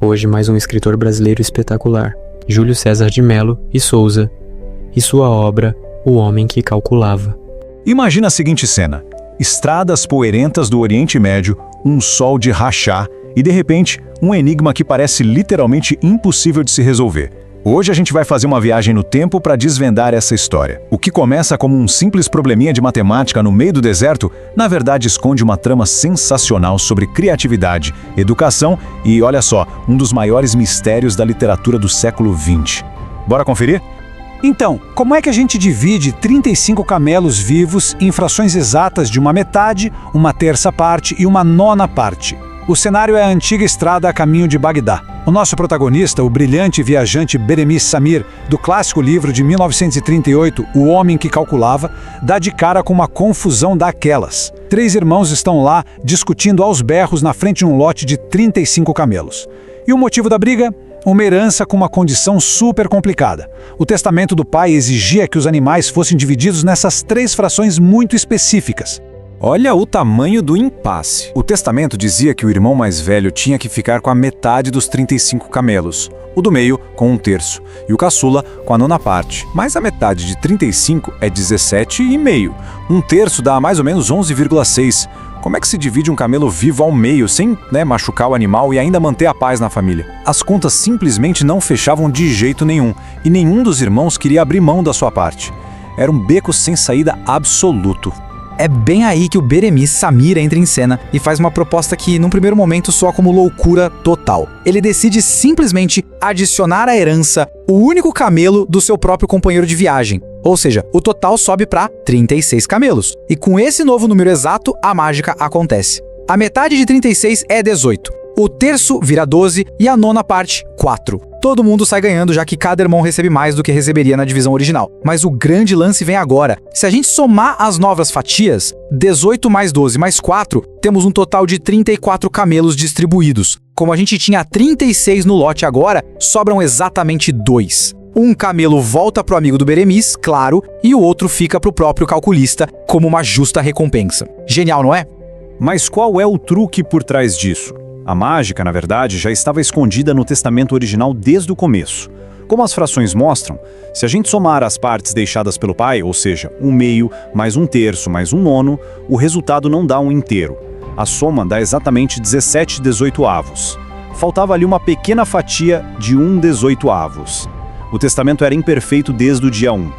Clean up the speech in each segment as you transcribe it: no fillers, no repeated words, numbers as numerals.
Hoje mais um escritor brasileiro espetacular, Júlio César de Mello e Souza, e sua obra O Homem que Calculava. Imagina a seguinte cena: estradas poeirentas do Oriente Médio, um sol de rachar e, de repente, um enigma que parece literalmente impossível de se resolver. Hoje a gente vai fazer uma viagem no tempo para desvendar essa história. O que começa como um simples probleminha de matemática no meio do deserto, na verdade esconde uma trama sensacional sobre criatividade, educação e, olha só, um dos maiores mistérios da literatura do século XX. Bora conferir? Então, como é que a gente divide 35 camelos vivos em frações exatas de uma metade, uma terça parte e uma nona parte? O cenário é a antiga estrada a caminho de Bagdá. O nosso protagonista, o brilhante viajante Beremiz Samir, do clássico livro de 1938, O Homem que Calculava, dá de cara com uma confusão daquelas. 3 irmãos estão lá discutindo aos berros na frente de um lote de 35 camelos. E o motivo da briga? Uma herança com uma condição super complicada. O testamento do pai exigia que os animais fossem divididos nessas 3 frações muito específicas. Olha o tamanho do impasse. O testamento dizia que o irmão mais velho tinha que ficar com a metade dos 35 camelos, o do meio com 1/3 e o caçula com a nona parte. Mas a metade de 35 é 17,5. 1/3 dá mais ou menos 11,6. Como é que se divide um camelo vivo ao meio sem, machucar o animal e ainda manter a paz na família? As contas simplesmente não fechavam de jeito nenhum e nenhum dos irmãos queria abrir mão da sua parte. Era um beco sem saída absoluto. É bem aí que o Beremiz Samir entra em cena e faz uma proposta que, num primeiro momento, soa como loucura total. Ele decide simplesmente adicionar à herança o único camelo do seu próprio companheiro de viagem. Ou seja, o total sobe para 36 camelos. E com esse novo número exato, a mágica acontece. A metade de 36 é 18. O terço vira 12 e a nona parte, 4. Todo mundo sai ganhando, já que cada irmão recebe mais do que receberia na divisão original. Mas o grande lance vem agora. Se a gente somar as novas fatias, 18 mais 12 mais 4, temos um total de 34 camelos distribuídos. Como a gente tinha 36 no lote agora, sobram exatamente 2. Um camelo volta pro amigo do Beremiz, claro, e o outro fica pro próprio calculista, como uma justa recompensa. Genial, não é? Mas qual é o truque por trás disso? A mágica, na verdade, já estava escondida no testamento original desde o começo. Como as frações mostram, se a gente somar as partes deixadas pelo pai, ou seja, 1/2 mais 1/3 mais 1/9, o resultado não dá um inteiro. A soma dá exatamente 17/18. Faltava ali uma pequena fatia de 1/18. O testamento era imperfeito desde o dia 1.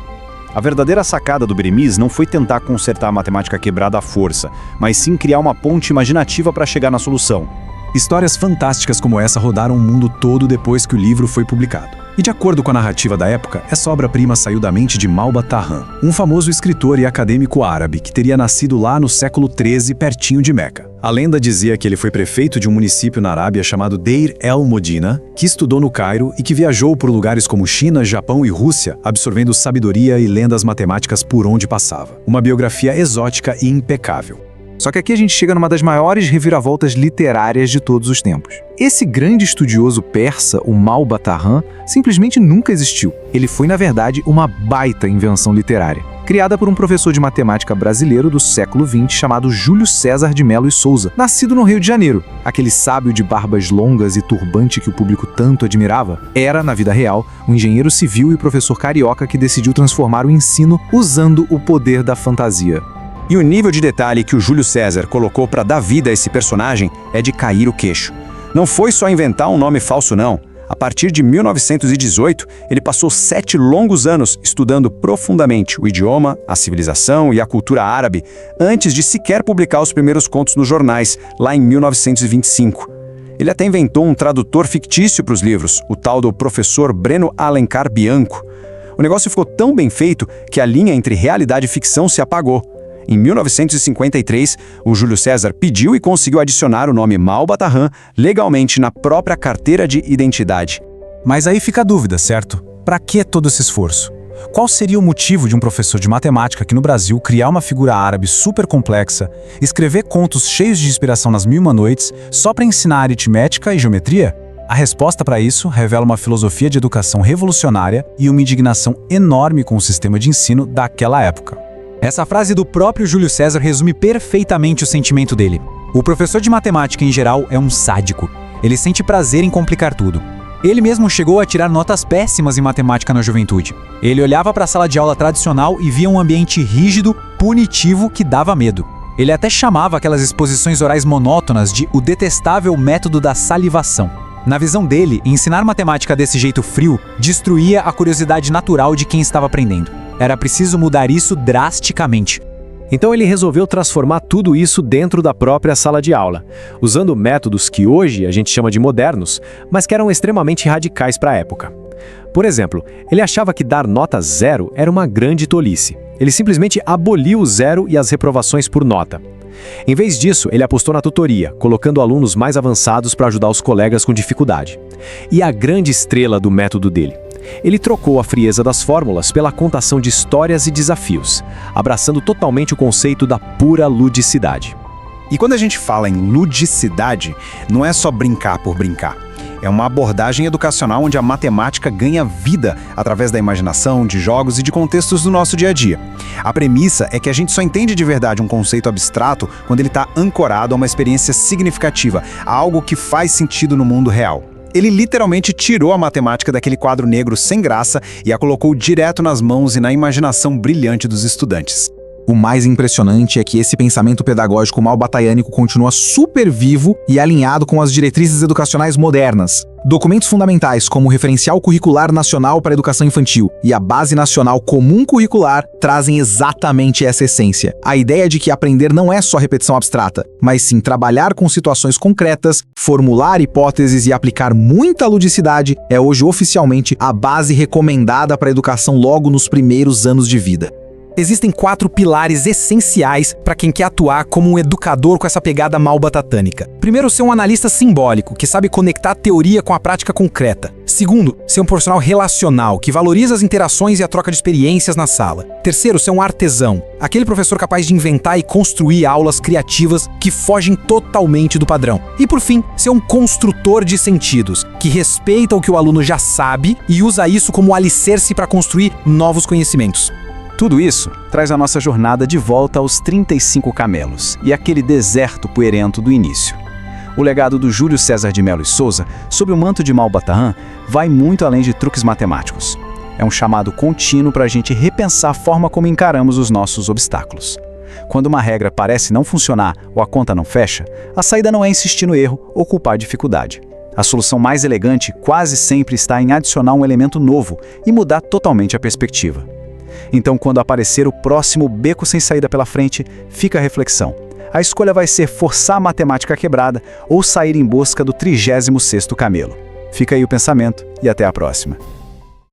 A verdadeira sacada do Beremiz não foi tentar consertar a matemática quebrada à força, mas sim criar uma ponte imaginativa para chegar na solução. Histórias fantásticas como essa rodaram o mundo todo depois que o livro foi publicado. E de acordo com a narrativa da época, essa obra-prima saiu da mente de Malba Tahan, um famoso escritor e acadêmico árabe que teria nascido lá no século XIII, pertinho de Meca. A lenda dizia que ele foi prefeito de um município na Arábia chamado Deir el-Modina, que estudou no Cairo e que viajou por lugares como China, Japão e Rússia, absorvendo sabedoria e lendas matemáticas por onde passava. Uma biografia exótica e impecável. Só que aqui a gente chega numa das maiores reviravoltas literárias de todos os tempos. Esse grande estudioso persa, o Malba Tahan, simplesmente nunca existiu. Ele foi, na verdade, uma baita invenção literária, criada por um professor de matemática brasileiro do século XX chamado Júlio César de Mello e Souza, nascido no Rio de Janeiro. Aquele sábio de barbas longas e turbante que o público tanto admirava, era, na vida real, um engenheiro civil e professor carioca que decidiu transformar o ensino usando o poder da fantasia. E o nível de detalhe que o Júlio César colocou para dar vida a esse personagem é de cair o queixo. Não foi só inventar um nome falso, não. A partir de 1918, ele passou 7 longos anos estudando profundamente o idioma, a civilização e a cultura árabe, antes de sequer publicar os primeiros contos nos jornais, lá em 1925. Ele até inventou um tradutor fictício para os livros, o tal do professor Breno Alencar Bianco. O negócio ficou tão bem feito que a linha entre realidade e ficção se apagou. Em 1953, o Júlio César pediu e conseguiu adicionar o nome Malba Tahan legalmente na própria carteira de identidade. Mas aí fica a dúvida, certo? Para que todo esse esforço? Qual seria o motivo de um professor de matemática aqui no Brasil criar uma figura árabe super complexa, escrever contos cheios de inspiração nas 1001 Noites só para ensinar aritmética e geometria? A resposta para isso revela uma filosofia de educação revolucionária e uma indignação enorme com o sistema de ensino daquela época. Essa frase do próprio Júlio César resume perfeitamente o sentimento dele. O professor de matemática, em geral, é um sádico. Ele sente prazer em complicar tudo. Ele mesmo chegou a tirar notas péssimas em matemática na juventude. Ele olhava para a sala de aula tradicional e via um ambiente rígido, punitivo, que dava medo. Ele até chamava aquelas exposições orais monótonas de o detestável método da salivação. Na visão dele, ensinar matemática desse jeito frio destruía a curiosidade natural de quem estava aprendendo. Era preciso mudar isso drasticamente. Então ele resolveu transformar tudo isso dentro da própria sala de aula, usando métodos que hoje a gente chama de modernos, mas que eram extremamente radicais para a época. Por exemplo, ele achava que dar nota 0 era uma grande tolice. Ele simplesmente aboliu o 0 e as reprovações por nota. Em vez disso, ele apostou na tutoria, colocando alunos mais avançados para ajudar os colegas com dificuldade. E a grande estrela do método dele: ele trocou a frieza das fórmulas pela contação de histórias e desafios, abraçando totalmente o conceito da pura ludicidade. E quando a gente fala em ludicidade, não é só brincar por brincar. É uma abordagem educacional onde a matemática ganha vida através da imaginação, de jogos e de contextos do nosso dia a dia. A premissa é que a gente só entende de verdade um conceito abstrato quando ele está ancorado a uma experiência significativa, a algo que faz sentido no mundo real. Ele literalmente tirou a matemática daquele quadro negro sem graça e a colocou direto nas mãos e na imaginação brilhante dos estudantes. O mais impressionante é que esse pensamento pedagógico malbataiânico continua super vivo e alinhado com as diretrizes educacionais modernas. Documentos fundamentais como o Referencial Curricular Nacional para a Educação Infantil e a Base Nacional Comum Curricular trazem exatamente essa essência. A ideia de que aprender não é só repetição abstrata, mas sim trabalhar com situações concretas, formular hipóteses e aplicar muita ludicidade é hoje oficialmente a base recomendada para a educação logo nos primeiros anos de vida. Existem 4 pilares essenciais para quem quer atuar como um educador com essa pegada malbatatânica. Primeiro, ser um analista simbólico, que sabe conectar a teoria com a prática concreta. Segundo, ser um profissional relacional, que valoriza as interações e a troca de experiências na sala. Terceiro, ser um artesão, aquele professor capaz de inventar e construir aulas criativas que fogem totalmente do padrão. E por fim, ser um construtor de sentidos, que respeita o que o aluno já sabe e usa isso como alicerce para construir novos conhecimentos. Tudo isso traz a nossa jornada de volta aos 35 camelos e aquele deserto poeirento do início. O legado do Júlio César de Mello e Souza, sob o manto de Malbataan, vai muito além de truques matemáticos. É um chamado contínuo para a gente repensar a forma como encaramos os nossos obstáculos. Quando uma regra parece não funcionar ou a conta não fecha, a saída não é insistir no erro ou culpar a dificuldade. A solução mais elegante quase sempre está em adicionar um elemento novo e mudar totalmente a perspectiva. Então, quando aparecer o próximo beco sem saída pela frente, fica a reflexão. A escolha vai ser forçar a matemática quebrada ou sair em busca do 36º camelo. Fica aí o pensamento e até a próxima.